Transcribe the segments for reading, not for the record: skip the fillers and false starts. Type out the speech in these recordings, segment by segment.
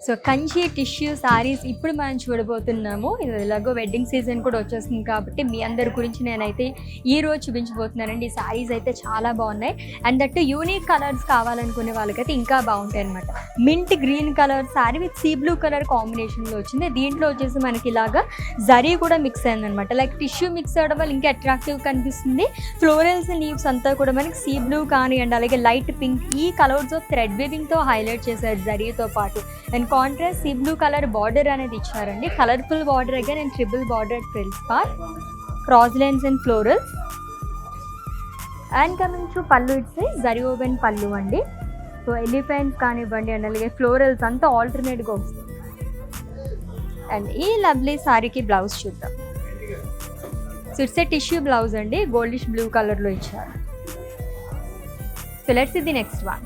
So Kanchi tissue saris ఇప్పుడు మనం చూడబోతున్నాము. ఇది ఎలాగో వెడ్డింగ్ సీజన్ కూడా వచ్చేస్తుంది కాబట్టి మీ అందరి గురించి నేనైతే ఈరోజు చూపించబోతున్నానండి. ఈ శారీస్ అయితే చాలా బాగున్నాయి. అండ్ దట్ యూనిక్ కలర్స్ కావాలనుకునే వాళ్ళకైతే ఇంకా బాగుంటాయి అనమాట. Mint green colour sari with sea blue colour కాంబినేషన్లో వచ్చింది. దీంట్లో వచ్చేసి మనకి ఇలాగా జరీ కూడా మిక్స్ అయిందనమాట. లైక్ టిష్యూ మిక్స్ అవడం వల్ల ఇంకా అట్రాక్టివ్ కనిపిస్తుంది. ఫ్లోరల్స్ లీవ్స్ అంతా కూడా మనకి సీ బ్లూ కానీ అండ్ అలాగే లైట్ పింక్ ఈ కలర్స్ ఆఫ్ థ్రెడ్ వీవింగ్తో హైలైట్ చేశారు జరీతో పాటు. And contrast sea blue colour border అనేది ఇచ్చారండి. Colourful border again and triple border frills part, cross lines and florals. And coming to pallu, it's zari woven pallu అండి. సో ఎలిఫెంట్స్ కానివ్వండి and అలాగే ఫ్లోరల్స్ అంతా ఆల్టర్నేట్గా వస్తుంది. అండ్ ఈ లవ్లీ సారీకి బ్లౌజ్ చూద్దాం. So it's a tissue blouse అండి, గోల్డిష్ బ్లూ కలర్లో ఇచ్చారు. So let's see the next one.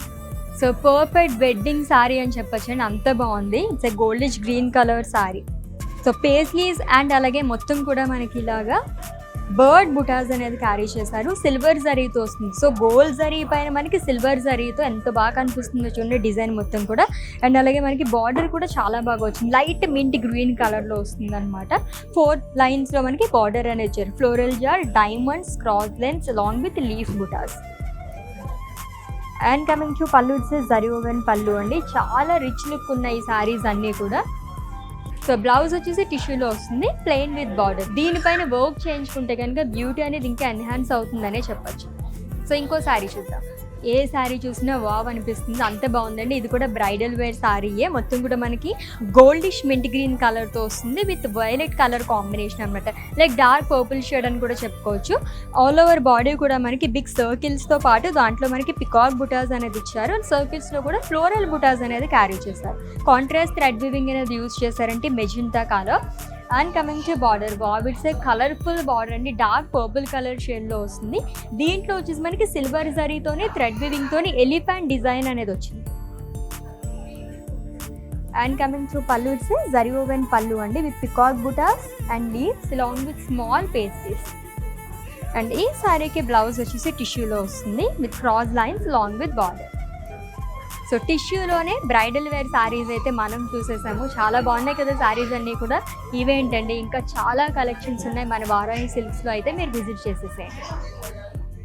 So perfect wedding sari అని చెప్పొచ్చండి, అంత బాగుంది. It's a goldish green colour sari. So paisleys and అలాగే మొత్తం కూడా మనకి ఇలాగా బర్డ్ బుటాస్ అనేది క్యారీ చేశారు. సిల్వర్ జరీతో వస్తుంది. సో గోల్డ్ జరీ పైన మనకి సిల్వర్ జరీతో ఎంత బాగా కనిపిస్తుందో చూడండి డిజైన్ మొత్తం కూడా. అండ్ అలాగే మనకి బార్డర్ కూడా చాలా బాగా వచ్చింది. లైట్ మింట్ గ్రీన్ కలర్లో వస్తుంది అనమాట. 4 లైన్స్లో మనకి బార్డర్ అనేది ఇచ్చారు. ఫ్లోరల్ జార్, diamonds, cross lines along with leaf butas. And coming to pallu, it's zari woven pallu అండి. చాలా రిచ్ లుక్ ఉన్న ఈ శారీస్ అన్నీ కూడా. సో బ్లౌజ్ వచ్చేసి టిష్యూలో వస్తుంది, ప్లెయిన్ విత్ బార్డర్. దీనిపైన వర్క్ చేయించుకుంటే కనుక బ్యూటీ అనేది ఇంకా ఎన్హాన్స్ అవుతుందనే చెప్పచ్చు. సో ఇంకో శారీ చూద్దాం. ఏ శారీ చూసినా వావ్ అనిపిస్తుంది, అంత బాగుందండి. ఇది కూడా బ్రైడల్ వేర్ శారీయే. మొత్తం కూడా మనకి గోల్డిష్ మింట్ గ్రీన్ కలర్తో వస్తుంది విత్ వైలెట్ కలర్ కాంబినేషన్ అనమాట. లైక్ డార్క్ పర్పుల్ షేడ్ అని కూడా చెప్పుకోవచ్చు. ఆల్ ఓవర్ బాడీ కూడా మనకి బిగ్ సర్కిల్స్తో పాటు దాంట్లో మనకి పికాక్ బుటాస్ అనేది ఇచ్చారు. అండ్ సర్కిల్స్లో కూడా ఫ్లోరల్ బుటాస్ అనేది క్యారీ చేశారు. కాంట్రాస్ట్ థ్రెడ్ వీవింగ్ అనేది యూజ్ చేశారంటే magenta colour. And coming to border, wow it's a colourful border అండి. డార్క్ పర్పుల్ కలర్ షేడ్లో వస్తుంది. దీంట్లో వచ్చేసి మనకి సిల్వర్ జరీతోని థ్రెడ్ వీవింగ్తోని ఎలిఫెంట్ డిజైన్ అనేది వచ్చింది. And coming to pallu, it's zari woven pallu అండి with peacock butas and leaves along with small pastries. And ఈ శారీకి బ్లౌజ్ వచ్చేసి టిష్యూలో వస్తుంది with cross lines along with border. So టిష్యూలోనే bridal wear saris అయితే మనం చూసేసాము. చాలా బాగున్నాయి కదా శారీస్ అన్నీ కూడా. ఇవేంటండి ఇంకా చాలా కలెక్షన్స్ ఉన్నాయి మన వారాహి సిల్క్స్లో, అయితే మీరు విజిట్ చేసేసేయండి.